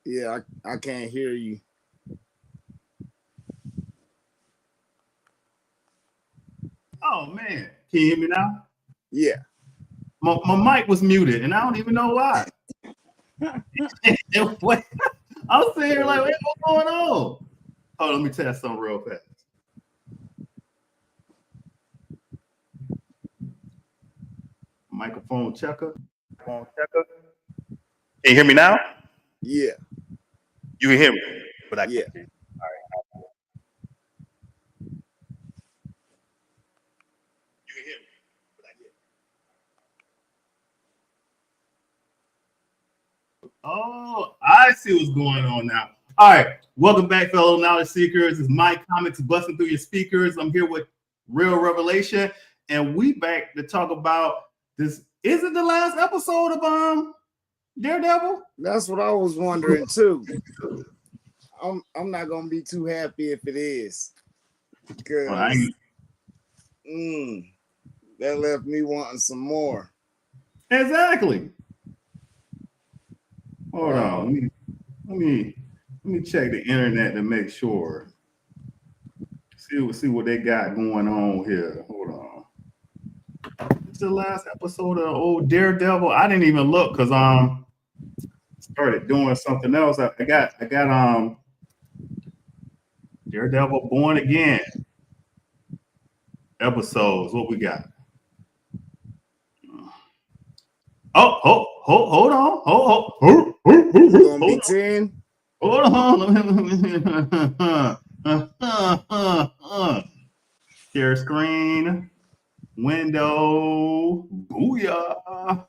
Yeah, I can't hear you. Oh man, can you hear me now? Yeah. My mic was muted, and I don't even know why. What? I'm sitting here like, what's going on? Oh, let me test something real fast. Microphone checker. Phone checker. Can you hear me now? Yeah. You can hear me, but I Yeah. can't hear you. All right. You can hear me, but I can't. Oh, I see what's going on now. All right, welcome back, fellow knowledge seekers. It's my comics busting through your speakers. I'm here with Real Revelation, and we back to talk about this. Is it the last episode of Daredevil? That's what I was wondering too. I'm not gonna be too happy if it is, because that left me wanting some more. Exactly. Hold on. Let me check the internet to make sure. See what they got going on here. Hold on. It's the last episode of old Daredevil. I didn't even look because started doing something else. I got Daredevil Born Again episodes. What we got? Oh, hold on. It's gonna be 10. Hold on. Share screen. Window. Booyah.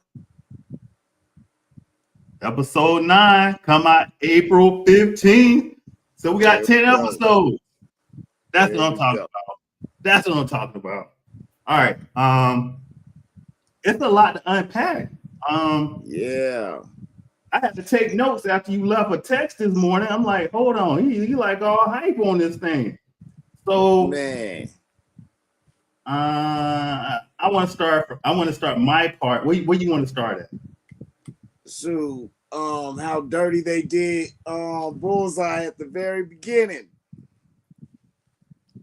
Episode 9 come out April 15th. So we got 10 episodes. That's what I'm talking about. That's what I'm talking about. All right. It's a lot to unpack. Yeah. I had to take notes after you left a text this morning. I'm like, hold on, he like all hype on this thing. So man, I want to start my part. Where you want to start at? So how dirty they did Bullseye at the very beginning.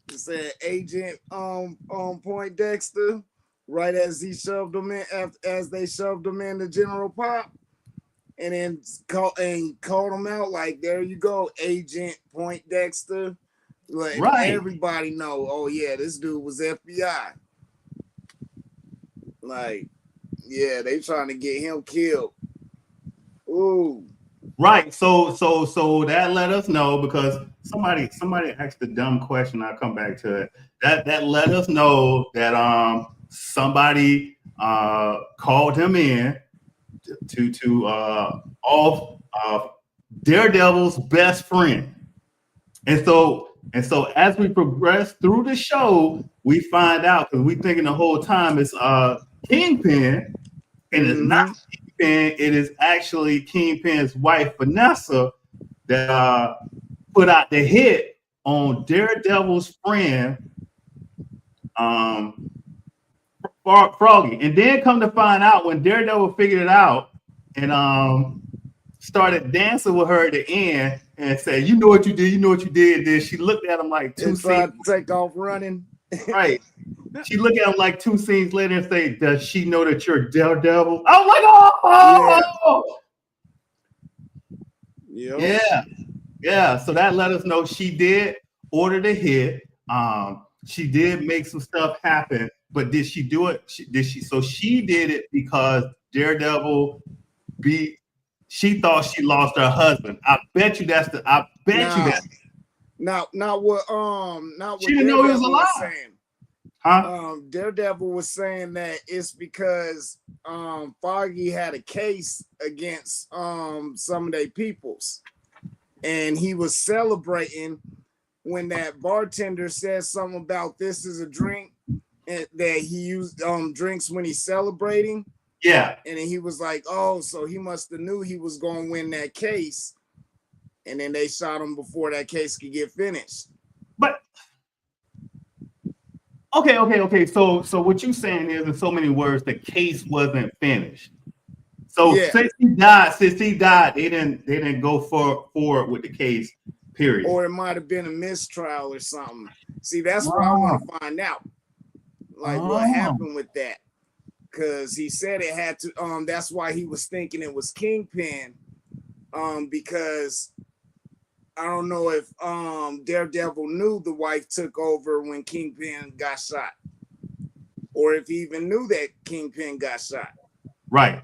It said Agent Poindexter, right as he shoved them in, as they shoved them into General Pop, and then called them out like, there you go, Agent Poindexter. Like, right. Everybody know, oh yeah, this dude was FBI. Like, yeah, they trying to get him killed. Ooh. Right. So that let us know, because somebody asked a dumb question. I'll come back to it. That let us know that somebody called him in to off Daredevil's best friend. And so as we progress through the show, we find out, because we thinking the whole time it's Kingpin, and it's not Kingpin. It is actually Kingpin's wife, Vanessa, that put out the hit on Daredevil's friend, Froggy. And then come to find out, when Daredevil figured it out and started dancing with her at the end and said, you know what you did. Then she looked at him like two scenes. Take off running. Right. She looked at him like 2 scenes later and say, does she know that you're Daredevil? I'm like, oh! Yeah. So that let us know she did order the hit. She did make some stuff happen, but did she do it? So she did it because Daredevil she thought she lost her husband. I bet you that's not what she didn't know he was alive. Saying. Huh? Daredevil was saying that it's because Foggy had a case against some of their peoples, and he was celebrating when that bartender said something about this is a drink, and that he used drinks when he's celebrating. Yeah. And then he was like, oh, so he must have knew he was going to win that case. And then they shot him before that case could get finished. But okay. So what you're saying is, in so many words, the case wasn't finished. So since he died, they didn't go forward with the case. Period. Or it might have been a mistrial or something. See, that's what I want to find out. Like what happened with that. Cause he said it had to, that's why he was thinking it was Kingpin. Because I don't know if Daredevil knew the wife took over when Kingpin got shot. Or if he even knew that Kingpin got shot. Right.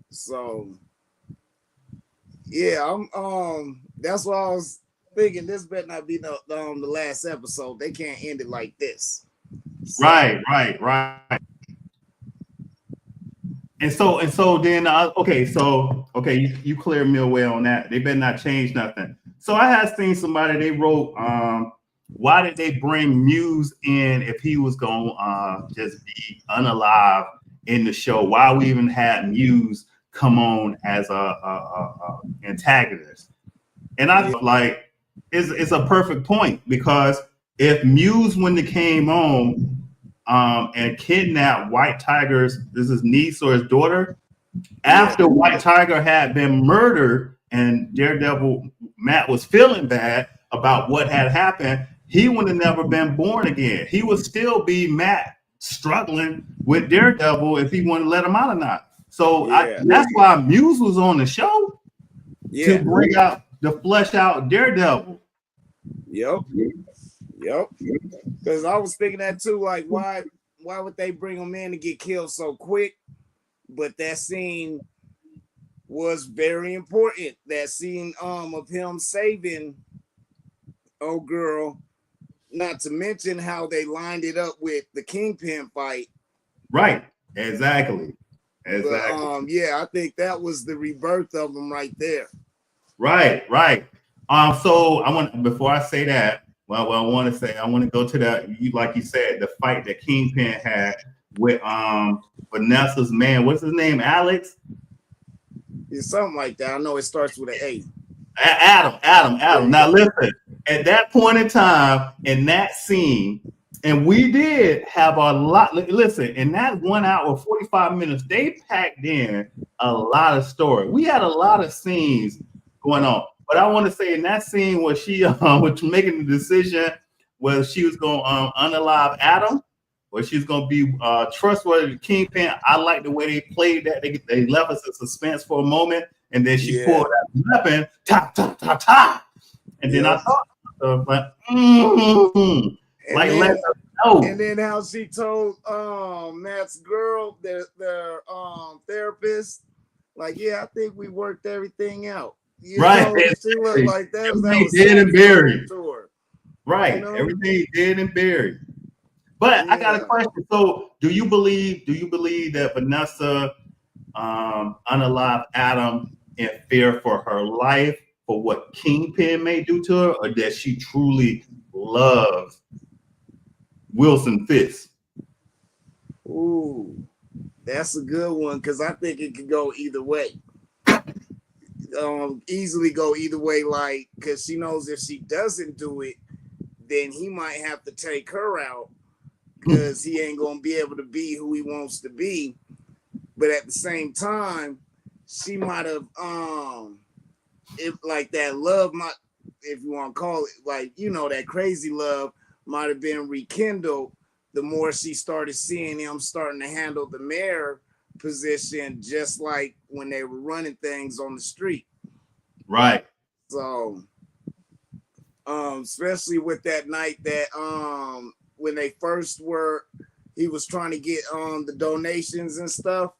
So yeah, I'm that's what I was thinking. This better not be the last episode. They can't end it like this. So, right. And so then you cleared me away on that. They better not change nothing. So I had seen somebody, they wrote, why did they bring Muse in if he was gonna just be unalive in the show? Why we even had Muse come on as a antagonist? And I like it's a perfect point, because if Muse, when they came on and kidnapped White Tiger's niece or his daughter, after White Tiger had been murdered and Daredevil Matt was feeling bad about what had happened, he would have never been born again. He would still be Matt struggling with Daredevil if he wanted to let him out or not. So that's why Muse was on the show to bring out the flesh out Daredevil. Yep. Because I was thinking that too. Like, why would they bring him in to get killed so quick? But that scene was very important. That scene of him saving old girl. Not to mention how they lined it up with the Kingpin fight. Right. Exactly. But, I think that was the rebirth of him right there. Right. So I want, before I say that, I want to go to that. Like you said, the fight that Kingpin had with Vanessa's man. What's his name? Alex? It's something like that. I know it starts with an A. Adam. Now listen, at that point in time, in that scene, and we did have a lot. Listen, in that 1 hour 45 minutes, they packed in a lot of story. We had a lot of scenes going on. But I want to say, in that scene where she was making the decision whether she was going to unalive Adam, or she's going to be trustworthy to Kingpin, I like the way they played that. They left us in suspense for a moment, and then she pulled that weapon, ta. And then I thought, let us know. And then how she told Matt's girl, their therapist, like, I think we worked everything out. You know, she looked like that. Everything dead and buried. Right. You know? Everything dead and buried. But I got a question. So do you believe that Vanessa unalived Adam in fear for her life, for what Kingpin may do to her, or that she truly loves Wilson Fisk? Ooh, that's a good one, because I think it could go either way. Easily go either way, like, because she knows if she doesn't do it, then he might have to take her out, because he ain't gonna be able to be who he wants to be. But at the same time, she might have if like that love might, if you want to call it, like, you know, that crazy love might have been rekindled the more she started seeing him starting to handle the mayor position, just like when they were running things on the street. Right. So especially with that night that when they first were, he was trying to get the donations and stuff.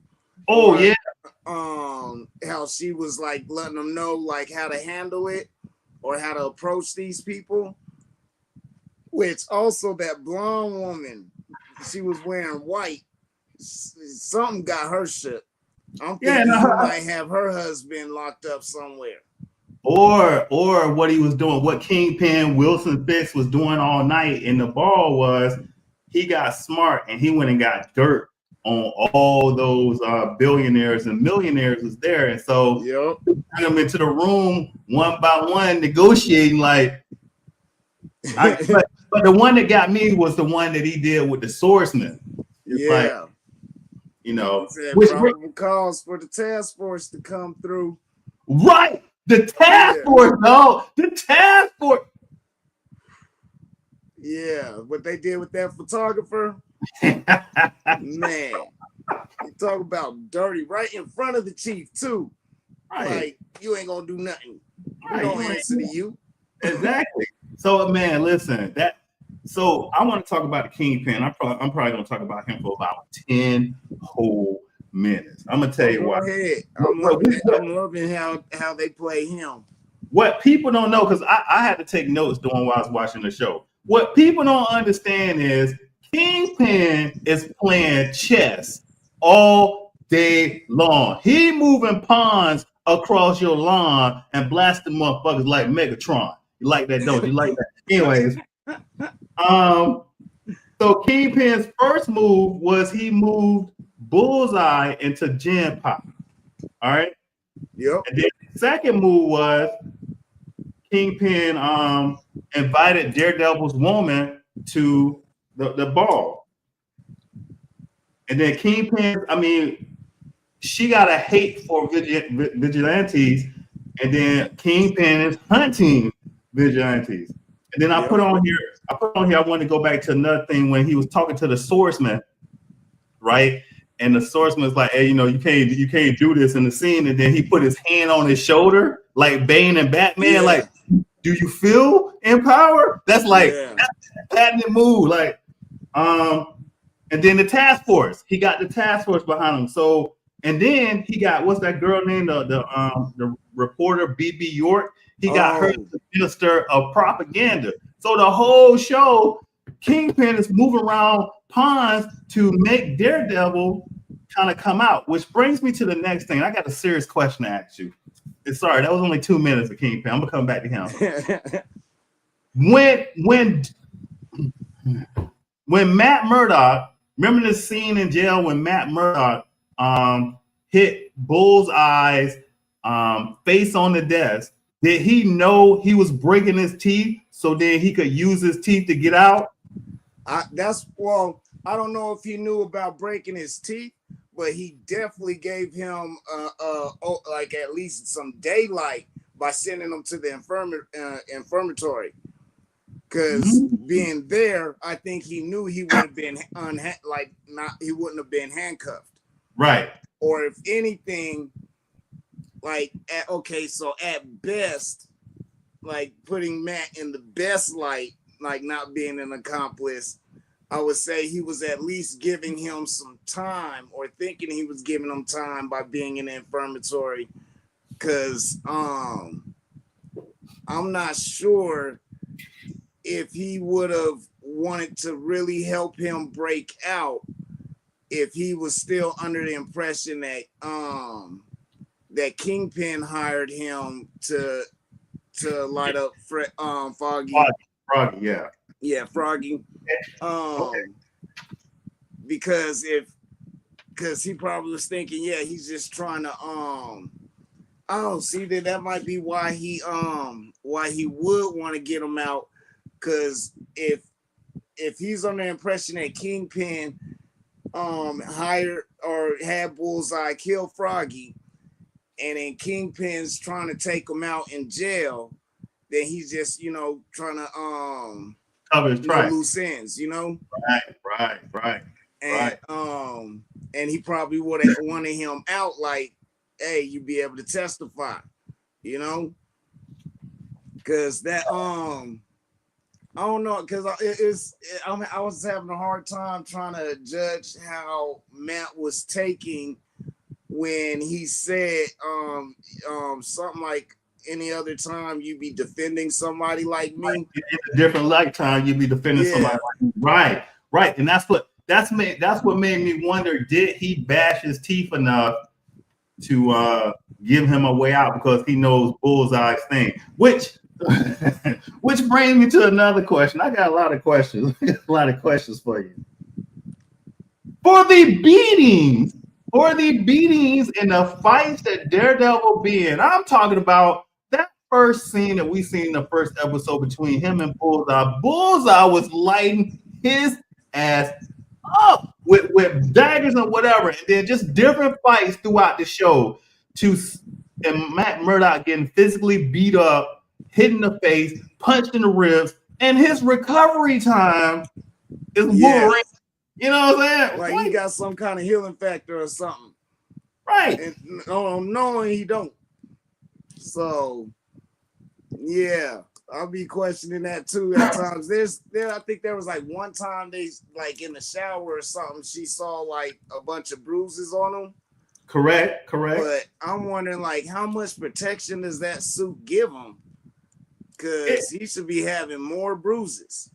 How she was like letting them know like how to handle it or how to approach these people. Which also that blonde woman, she was wearing white. Something got her shook. I'm thinking she might have her husband locked up somewhere. Or what he was doing, what Kingpin Wilson Fisk was doing all night in the bar was he got smart and he went and got dirt on all those billionaires and millionaires was there. And so he took them into the room one by one, negotiating like, but the one that got me was the one that he did with the swordsman. It's like, You know, He said probable cause for the task force to come through. Right, the task force, no, the task force. Yeah, what they did with that photographer, man. You talk about dirty right in front of the chief too. Right. Like you ain't gonna do nothing. We don't answer to you. Exactly. So man, listen, so I want to talk about the Kingpin. I'm probably gonna talk about him for about 10 whole minutes. I'm gonna tell you why. Go ahead. I'm loving how they play him. What people don't know, because I had to take notes while I was watching the show. What people don't understand is Kingpin is playing chess all day long. He moving pawns across your lawn and blasting motherfuckers like Megatron. You like that, don't you? Like that? Anyways, so Kingpin's first move was he moved Bullseye into Gen Pop. All right. Yep. And then the second move was Kingpin invited Daredevil's woman to the ball. And then Kingpin, I mean, she got a hate for vigilantes, and then Kingpin is hunting vigilantes. And then I put on here, I want to go back to another thing when he was talking to the swordsman, right? And the swordsman's like, hey, you know, you can't do this in the scene. And then he put his hand on his shoulder, like Bane and Batman, like, do you feel empowered? That's like that's a patented move. Like, and then the task force, he got the task force behind him. So, and then he got what's that girl named the reporter BB York. He got her the minister of propaganda. So the whole show, Kingpin is moving around pawns to make Daredevil kind of come out, which brings me to the next thing. I got a serious question to ask you. Sorry, that was only 2 minutes of Kingpin. I'm gonna come back to him. when Matt Murdock, remember the scene in jail when Matt Murdock hit Bullseye's face on the desk? Did he know he was breaking his teeth so then he could use his teeth to get out? I don't know if he knew about breaking his teeth, but he definitely gave him like at least some daylight by sending him to the infirmary. Because being there, I think he knew he would have been he wouldn't have been handcuffed. Right. Or if anything, like so at best, like putting Matt in the best light, like not being an accomplice, I would say he was at least giving him some time, or thinking he was giving him time by being in the infirmary. Because I'm not sure if he would have wanted to really help him break out if he was still under the impression that that Kingpin hired him to light up Foggy. Froggy, yeah. Yeah, Froggy. Because he probably was thinking, he's just trying to see that might be why he would want to get him out. Because if he's under the impression that Kingpin hired or had Bullseye kill Froggy, and then Kingpin's trying to take him out in jail, then he's just trying to cover his tracks, loose ends, Right. And he probably would have wanted him out, like, hey, you be able to testify, because that I don't know, because I was having a hard time trying to judge how Matt was taking when he said something like, any other time you be defending somebody like me. In a different lifetime, you be defending somebody like me. Right. And that's what made me wonder, did he bash his teeth enough to give him a way out because he knows Bullseye's thing? Which brings me to another question. I got a lot of questions. For you. For the beatings and the fights that Daredevil be in, I'm talking about that first scene that we seen in the first episode between him and Bullseye. Bullseye was lighting his ass up with with daggers and whatever, and then just different fights throughout the show. To and Matt Murdock getting physically beat up, hit in the face, punched in the ribs, and his recovery time is Wolverine. You know what I'm saying? Like he got some kind of healing factor or something. Right. And no, he don't. So yeah, I'll be questioning that too at times. I think there was like one time they like in the shower or something, she saw like a bunch of bruises on him. Correct. But I'm wondering like how much protection does that suit give him? Because he should be having more bruises.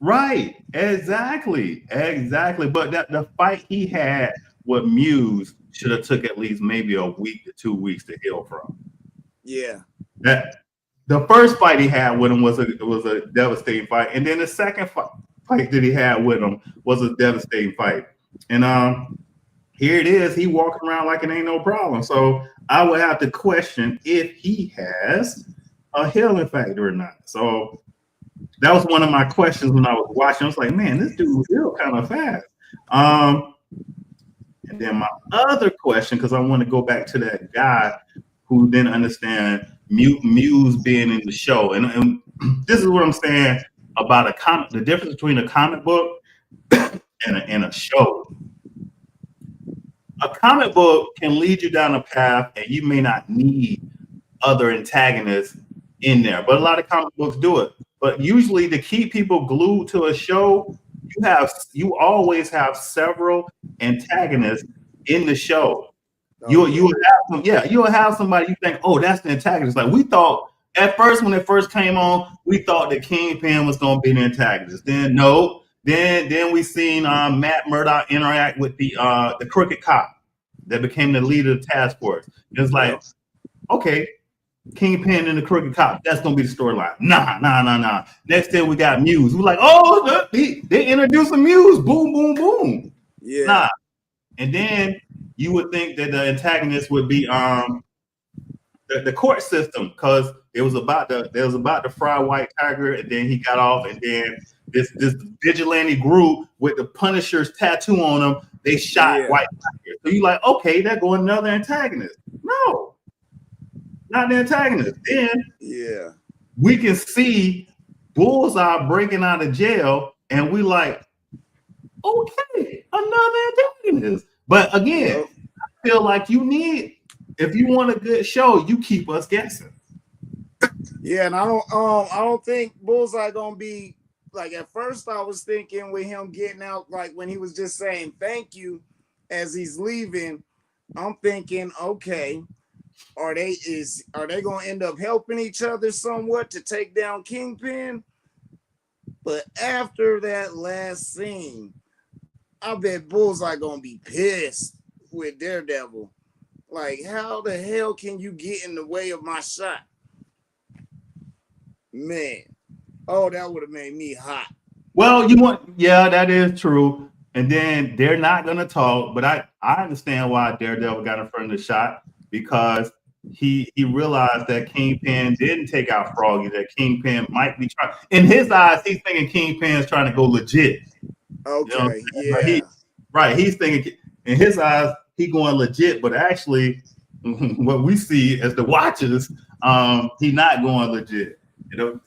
Right. Exactly. But the fight he had with Muse should have took at least maybe a week to 2 weeks to heal from. Yeah. That the first fight he had with him was a devastating fight, and then the second fight that he had with him was a devastating fight. And here it is, he walking around like it ain't no problem. So I would have to question if he has a healing factor or not. So that was one of my questions when I was watching. I was like, man, this dude healed kind of fast. And then my other question, because I want to go back to that guy who didn't understand Muse being in the show. And this is what I'm saying about a comic, the difference between a comic book and a show. A comic book can lead you down a path and you may not need other antagonists in there, but a lot of comic books do it. But usually to keep people glued to a show, you always have several antagonists in the show. You will have somebody you think, oh, that's the antagonist. Like we thought at first when it first came on, we thought that Kingpin was going to be the antagonist. Then no, then we seen Matt Murdock interact with the crooked cop that became the leader of the task force. It's like, okay, Kingpin and the crooked cop, that's going to be the storyline. Nah. Next thing we got Muse. We're like, oh, they introduced a Muse. Boom, boom, boom. Yeah. Nah. And then you would think that the antagonist would be the court system, because it was about to fry White Tiger, and then he got off, and then this vigilante group with the Punisher's tattoo on them, they shot White Tiger. So you like, okay, there go another antagonist. No, not the antagonist. Then we can see Bullseye breaking out of jail, and we like, okay, another antagonist. But again, I feel like if you want a good show, you keep us guessing. Yeah, and I don't think Bullseye gonna be like, at first I was thinking with him getting out, like when he was just saying thank you as he's leaving, I'm thinking, okay, are they gonna end up helping each other somewhat to take down Kingpin? But after that last scene, I bet Bullseye gonna be pissed with Daredevil. Like, how the hell can you get in the way of my shot? Man. Oh, that would have made me hot. Well, that is true. And then they're not gonna talk, but I understand why Daredevil got in front of the shot, because he realized that Kingpin didn't take out Froggy, that Kingpin might be trying. In his eyes, he's thinking Kingpin's trying to go legit. Okay, He's thinking in his eyes he going legit, but actually, what we see as the watchers, he's not going legit.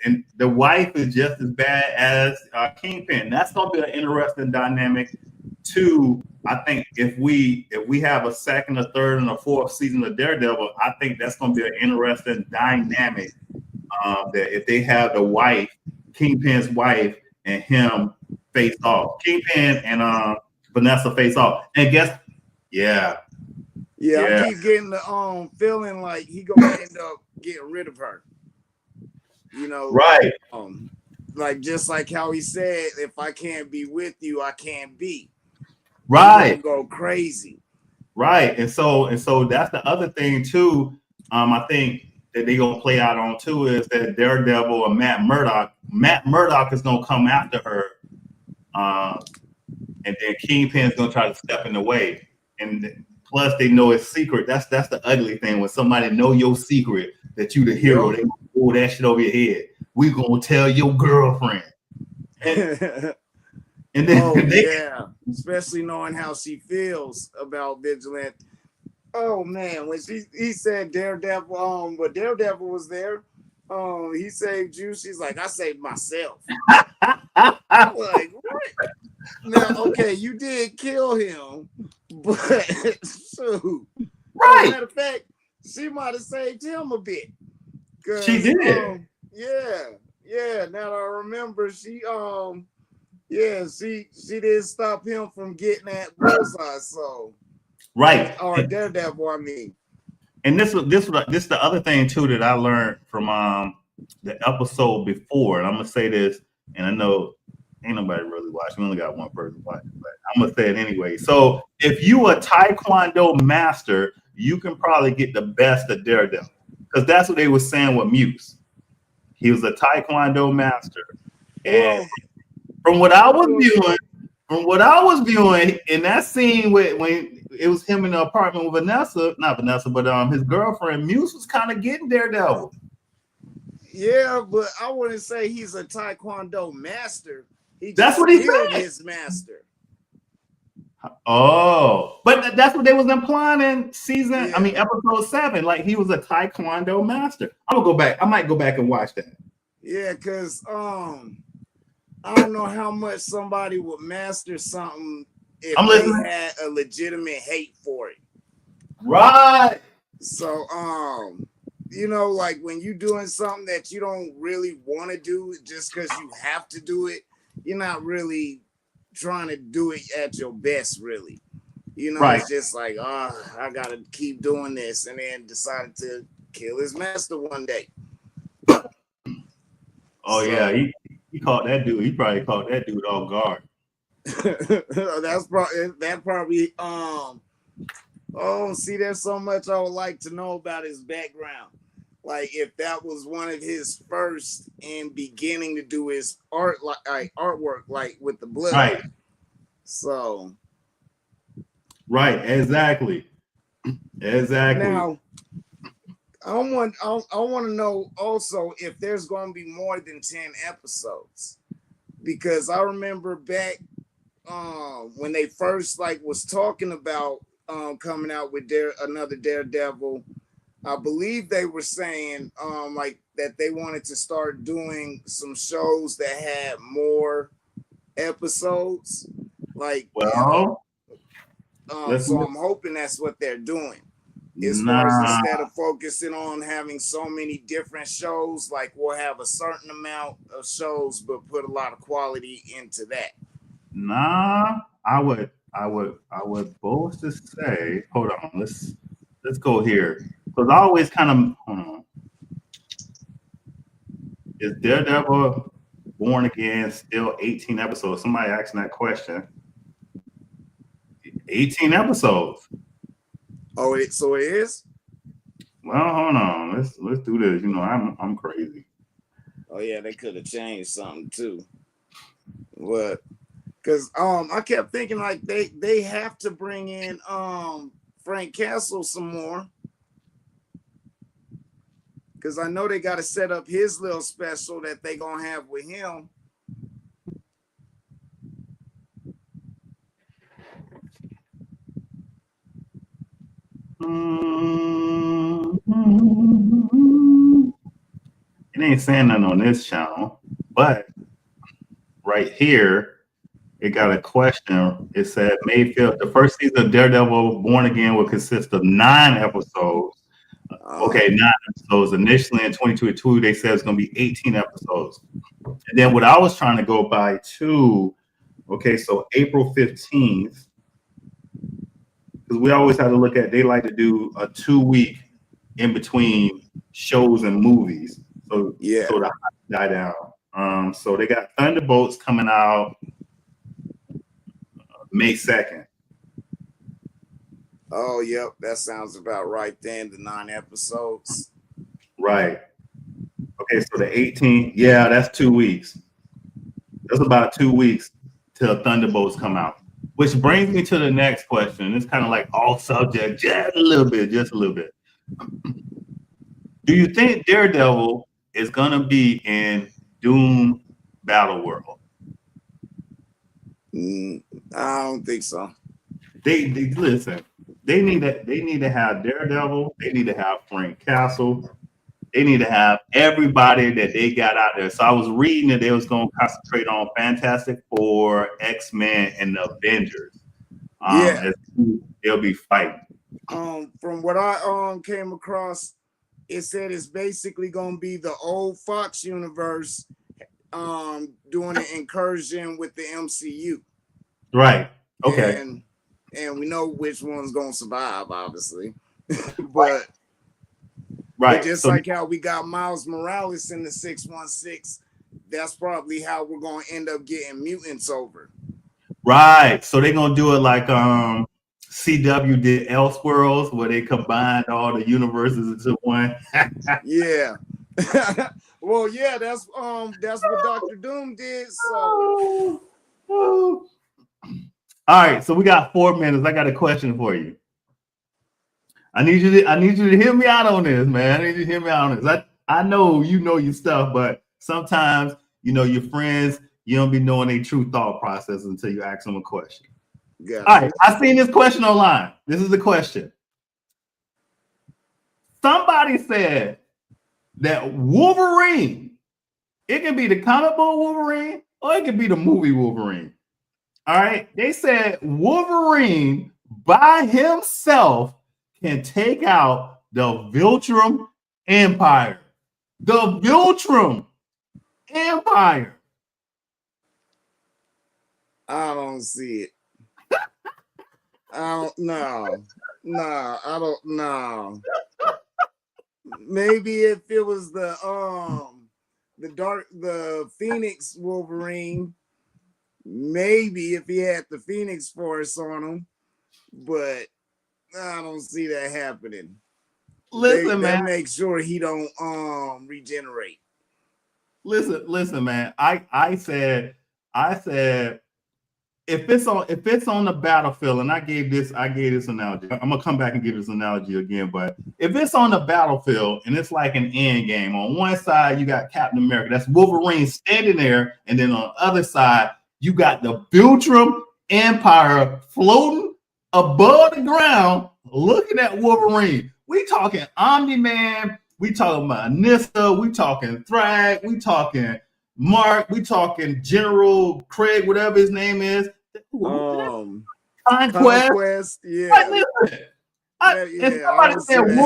And the wife is just as bad as Kingpin. That's gonna be an interesting dynamic too. I think if we have a second, a third, and a fourth season of Daredevil, I think that's gonna be an interesting dynamic. That if they have the wife, Kingpin's wife, and him face off, Kingpin and Vanessa face off, and guess, I keep getting the feeling like he gonna end up getting rid of her. You know, right? Like just like how he said, if I can't be with you, I can't be. Right. Go crazy. Right. And so that's the other thing too. I think that they're gonna play out on too is that Daredevil and Matt Murdock is gonna come after her. And then Kingpin's gonna try to step in the way. And plus they know it's secret. That's the ugly thing. When somebody know your secret that you the hero, they pull that shit over your head. We gonna tell your girlfriend. And Oh then they yeah, especially knowing how she feels about Vigilante. Oh man, when he said Daredevil, but Daredevil was there. He saved you. She's like, I saved myself. I'm like, what? Now, okay, you did kill him, but shoot. Oh, right. matter of fact, she might have saved him a bit. She Cause did. yeah, yeah. Now that I remember, yeah, she did stop him from getting that bullseye. So Right. or Daredevil, I mean. And this the other thing too that I learned from the episode before, and I'm gonna say this, and I know ain't nobody really watching. We only got one person watching, but I'm gonna say it anyway. So if you a Taekwondo master, you can probably get the best of Daredevil, because that's what they were saying with Muse. He was a Taekwondo master, and Well, from what I was viewing, in that scene when it was him in the apartment with Vanessa, not Vanessa, but his girlfriend, Muse was kind of getting Daredevil. yeah, but I wouldn't say he's a Taekwondo master. He That's just what he killed said. his master. Oh, but that's what they was implying in Yeah. episode 7. Like he was a Taekwondo master. I'm gonna go back. I might go back and watch that. Yeah, because I don't know how much somebody would master something if I'm they listening. had a legitimate hate for it. Right. So you know, like when you're doing something that you don't really want to do just because you have to do it, you're not really trying to do it at your best, really. You know, Right. it's just like, I gotta keep doing this, and then decided to kill his master one day. Oh yeah, So he caught that dude. He probably caught that dude off guard. that probably oh, see, there's so much I would like to know about his background. Like if that was one of his first and beginning to do his art, like artwork, like with the blood. Right. So Right. Exactly. now I want to know also if there's going to be more than 10 episodes, because I remember back when they first like was talking about coming out with another Daredevil. I believe they were saying like that they wanted to start doing some shows that had more episodes. Like, Well, so I'm hoping that's what they're doing. As far as nah, instead of focusing on having so many different shows, like we'll have a certain amount of shows, but put a lot of quality into that. nah. I would boast to say. Hold on. Let's go here because I always kind of hold on. Is Daredevil Born Again still 18 episodes? Somebody asking that question. 18 episodes. Oh, so it is. Well, hold on. Let's do this. You know, I'm crazy. Oh yeah, they could have changed something too. What? Because I kept thinking like they have to bring in Frank Castle some more, because I know they got to set up his little special that they gonna have with him. It ain't saying nothing on this channel, but right here, it got a question. It said Mayfield, the first season of Daredevil Born Again will consist of 9 episodes. Okay, 9 episodes. Initially in 2022, they said it's going to be 18 episodes. And then what I was trying to go by too, okay, so April 15th, because we always have to look at, they like to do a 2-week in between shows and movies. So Yeah. so the hype die down. So they got Thunderbolts coming out May 2nd. Oh, yep, that sounds about right. Then the 9 episodes. Right. Okay, so the 18th, yeah, that's 2 weeks. That's about 2 weeks till Thunderbolts come out. Which brings me to the next question. It's kind of like off subject, just a little bit. Do you think Daredevil is gonna be in Doom Battle World? I don't think so. They listen. They need to have Daredevil. They need to have Frank Castle. They need to have everybody that they got out there. So I was reading that they was going to concentrate on Fantastic Four, X-Men, and the Avengers. Yeah. As they'll be fighting. From what I came across, it said it's basically gonna be the old Fox universe doing an incursion with the MCU. Right. Okay. And we know which one's gonna survive, obviously. But right. But just so, like how we got Miles Morales in the 616, that's probably how we're gonna end up getting mutants over. Right. So they're gonna do it like CW did Elseworlds, where they combined all the universes into one. Yeah. Well, yeah, that's what Dr. Doom did. So all right, so we got 4 minutes. I got a question for you. I need you to hear me out on this, man. I need you to hear me out on this. I know you know your stuff, but sometimes your friends, you don't be knowing their true thought process until you ask them a question. Gotcha. All right, I seen this question online. This is the question. Somebody said that Wolverine, it can be the comic book Wolverine or it can be the movie Wolverine. All right, they said Wolverine by himself can take out the Viltrum Empire. The Viltrum Empire. I don't see it. I don't know. No, I don't know. Maybe if it was the Phoenix Wolverine, maybe if he had the Phoenix Force on him, but I don't see that happening. Listen, man. Make sure he don't regenerate. Listen, man. I said if it's on the battlefield, and I gave this analogy. I'm gonna come back and give this analogy again, but if it's on the battlefield and it's like an end game, on one side you got Captain America, that's Wolverine standing there, and then on the other side you got the Viltrum Empire floating above the ground, looking at Wolverine. We talking Omni-Man, we talking about Nissa, we talking Thrag, we talking Mark, we talking General Craig, whatever his name is. Conquest. Yeah. Right, I don't see it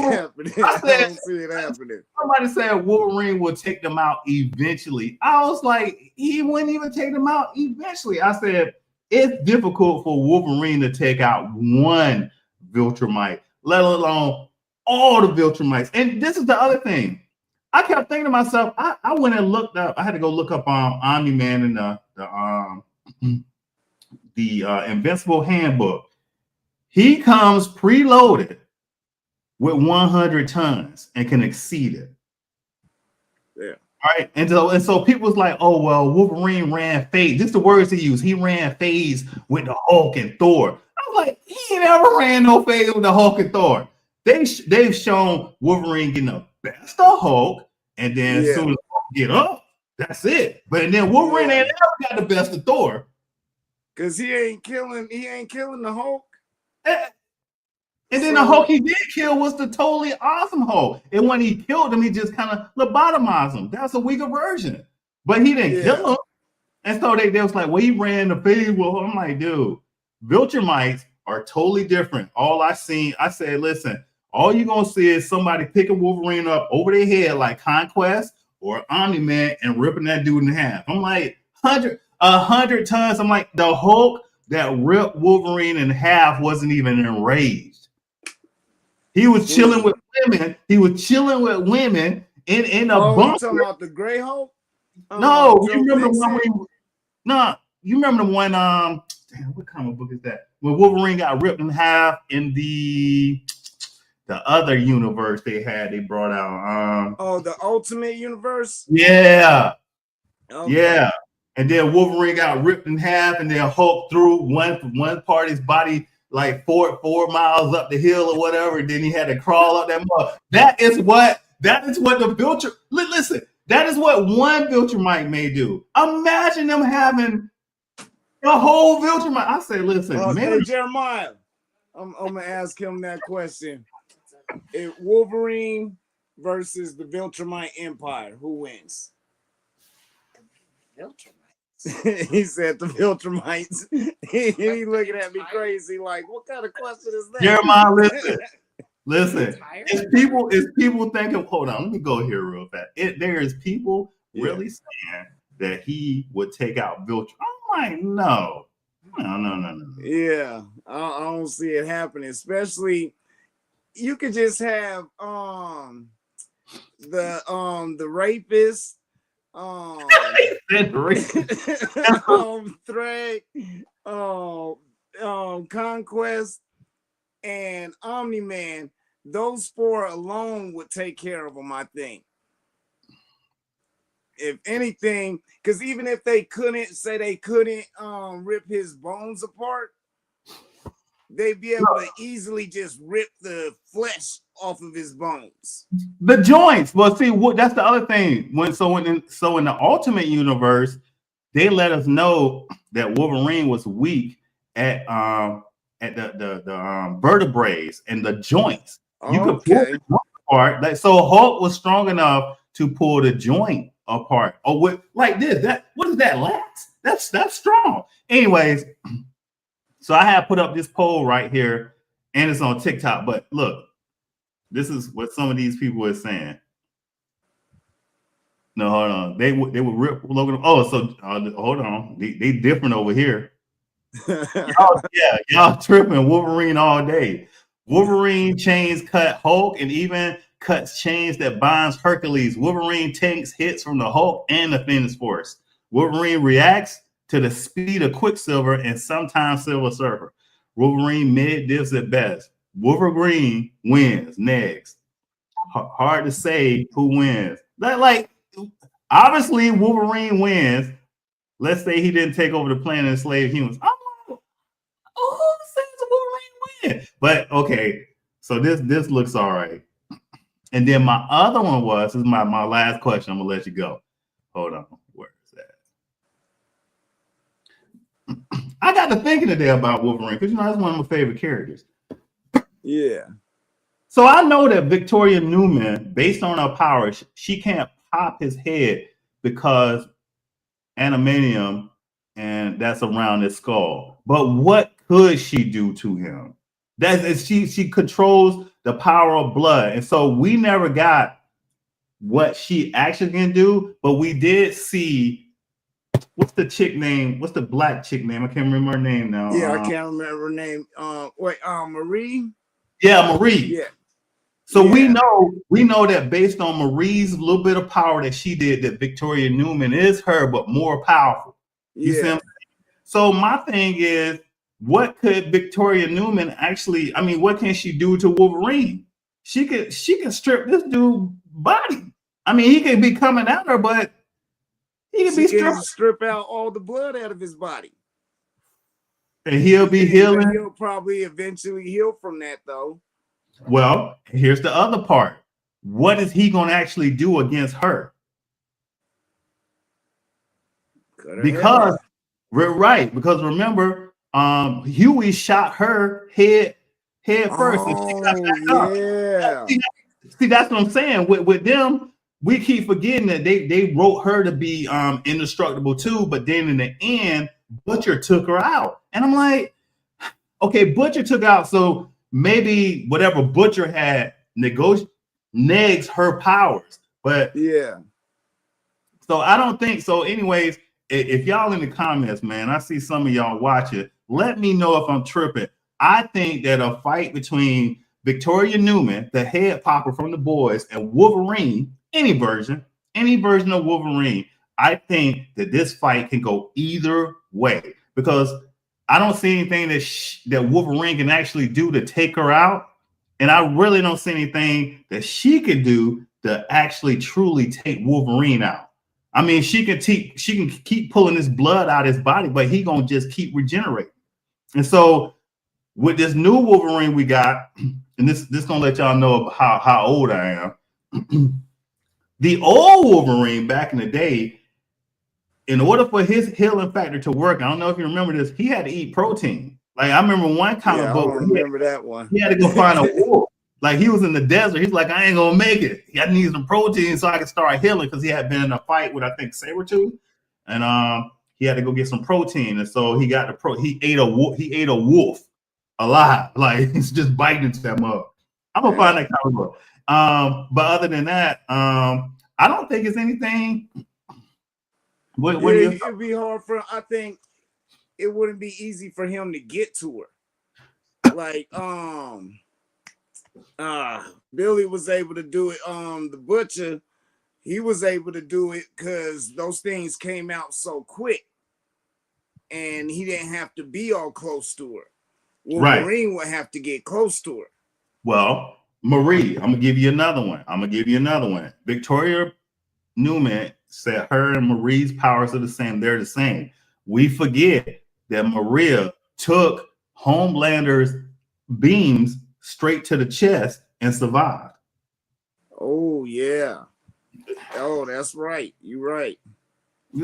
happening. Somebody said Wolverine will take them out eventually. I was like, he wouldn't even take them out eventually. I said, it's difficult for Wolverine to take out one Viltrumite, let alone all the Viltrumites. And this is the other thing. I kept thinking to myself, I went and looked up. I had to go look up Omni-Man in the Invincible Handbook. He comes preloaded with 100 tons and can exceed it. Yeah. All right. And so people was like, oh, well, Wolverine ran phase. This is the words he used. He ran phase with the Hulk and Thor. I was like, he ain't ever ran no phase with the Hulk and Thor. They've shown Wolverine getting the best of Hulk, and then as soon as Hulk get up, that's it. But then Wolverine ain't ever got the best of Thor. Cause he ain't killing the Hulk. And then the Hulk he did kill was the totally awesome Hulk. And when he killed him, he just kind of lobotomized him. That's a weaker version. But he didn't kill him. And so they was like, well, he ran the phase. Well, I'm like, dude, Viltrumites are totally different. All I said, listen, all you're going to see is somebody picking Wolverine up over their head like Conquest or Omni-Man and ripping that dude in half. I'm like, 100 tons. I'm like, the Hulk that ripped Wolverine in half wasn't even enraged. He was chilling with women. He was chilling with women in a bunker. You talking about the Gray Hulk? No, you remember you remember the one, damn, what comic book is that? When Wolverine got ripped in half in the other universe they brought out. The Ultimate Universe? Yeah. Okay. Yeah. And then Wolverine got ripped in half, and then Hulk threw one part of his body like four miles up the hill or whatever. And then he had to crawl up that mud. That is what the Viltrum. Listen, that is what one Viltrumite may do. Imagine them having The whole Viltrumite. I say, listen, Hey Jeremiah, I'm gonna ask him that question. If Wolverine versus the Viltrumite Empire, who wins? Viltrumites. He said the Viltrumites. He looking at me crazy, like, what kind of question is that? Jeremiah, listen. It's people thinking. Hold on, let me go here real fast. There is people really saying that he would take out Viltrum. I'm like, no. Yeah, I don't see it happening. Especially, you could just have the rapist, Thread, Conquest, and Omni-Man. Those four alone would take care of them, I think. If anything, because even if they couldn't rip his bones apart, they'd be able to easily just rip the flesh off of his bones. The joints. Well, see, that's the other thing. In the Ultimate Universe, they let us know that Wolverine was weak at the vertebrae and the joints. You could pull the joint apart. So Hulk was strong enough to pull the joint apart. Or what, like this? What is that? Lats? That's strong. Anyways, so I have put up this poll right here, and it's on TikTok. But look, this is what some of these people are saying. No, hold on. They would rip Logan. Oh, so hold on. They different over here. Y'all tripping. Wolverine all day. Wolverine chains cut Hulk and even cuts chains that binds Hercules. Wolverine tanks hits from the Hulk and the Phoenix Force. Wolverine reacts to the speed of Quicksilver and sometimes Silver Surfer. Wolverine mid-divs at best. Wolverine wins next. Hard to say who wins. Like, obviously Wolverine wins. Let's say he didn't take over the planet and enslave humans. I'm like, who says Wolverine win? But okay, so this looks all right. And then my other one this is my last question. I'm gonna let you go. Hold on, where is that? I got to thinking today about Wolverine because that's one of my favorite characters. Yeah. So I know that Victoria Newman, based on her powers, she can't pop his head because adamantium and that's around his skull. But what could she do to him? She controls the power of blood. And so we never got what she actually can do, but we did see what's the chick name? What's the black chick name? I can't remember her name now. Yeah, I can't remember her name. Marie? Yeah, Marie. Yeah. So we know that based on Marie's little bit of power that she did, that Victoria Newman is her, but more powerful. You see what I'm saying? So my thing is, what could Victoria Newman actually? I mean, what can she do to Wolverine? She can strip this dude's body. I mean, he could be coming at her, but he can strip out all the blood out of his body, and he'll be healing. He'll probably eventually heal from that, though. Well, here's the other part. What is he going to actually do against her? Because we're right. Because remember, Huey shot her head first. Yeah. See, that's what I'm saying. With them, we keep forgetting that they wrote her to be indestructible too. But then in the end, Butcher took her out, and I'm like, okay, Butcher took out. So maybe whatever Butcher had negs her powers, but yeah. So I don't think so. Anyways, if y'all in the comments, man, I see some of y'all watch it. Let me know if I'm tripping. I think that a fight between Victoria Newman, the head popper from the boys, and Wolverine, any version of Wolverine, I think that this fight can go either way because I don't see anything that Wolverine can actually do to take her out. And I really don't see anything that she can do to actually truly take Wolverine out. I mean, she can keep pulling this blood out of his body, but he gonna just keep regenerating. And so with this new Wolverine we got, and this gonna let y'all know how old I am. The old Wolverine back in the day, in order for his healing factor to work, I don't know if you remember this, he had to eat protein. Like I remember one comic Yeah, I book don't remember that one. he had to go find a wolf. Like he was in the desert. He's like, I ain't gonna make it. I need some protein so I can start healing because he had been in a fight with I think Sabretooth. And he had to go get some protein. And so he got the he ate a wolf alive. Like he's just biting into that mug. I'm gonna find that comic book. But other than that, I don't think it's anything. What do you It'd be hard for I think it wouldn't be easy for him to get to her. Like Billy was able to do it. The butcher, he was able to do it because those things came out so quick, and he didn't have to be all close to her. Wolverine would have to get close to her. Well, Marie, I'm gonna give you another one. Victoria Newman said her and Marie's powers are the same. They're the same. We forget that Maria took Homelander's beams straight to the chest and survived. Oh yeah. Oh, that's right. You're right.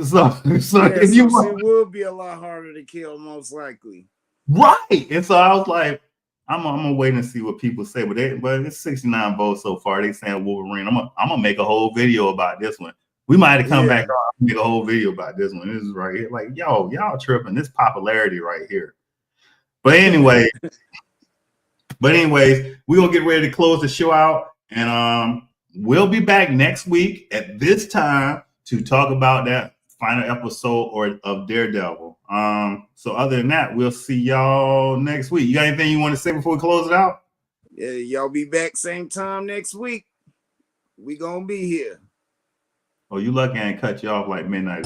So if she will be a lot harder to kill, most likely. Right. And so I was like, I'm gonna wait and see what people say. But it's 69 votes so far. They saying Wolverine. I'm gonna make a whole video about this one. We might have to come back on and make a whole video about this one. This is right here. Like, y'all tripping. This popularity right here. But anyway, anyways, we're gonna get ready to close the show out. And we'll be back next week at this time to talk about that final episode of Daredevil. So other than that, we'll see y'all next week. You got anything you want to say before we close it out? Yeah, y'all be back same time next week. We gonna be here. Oh, you lucky I ain't cut you off like midnight.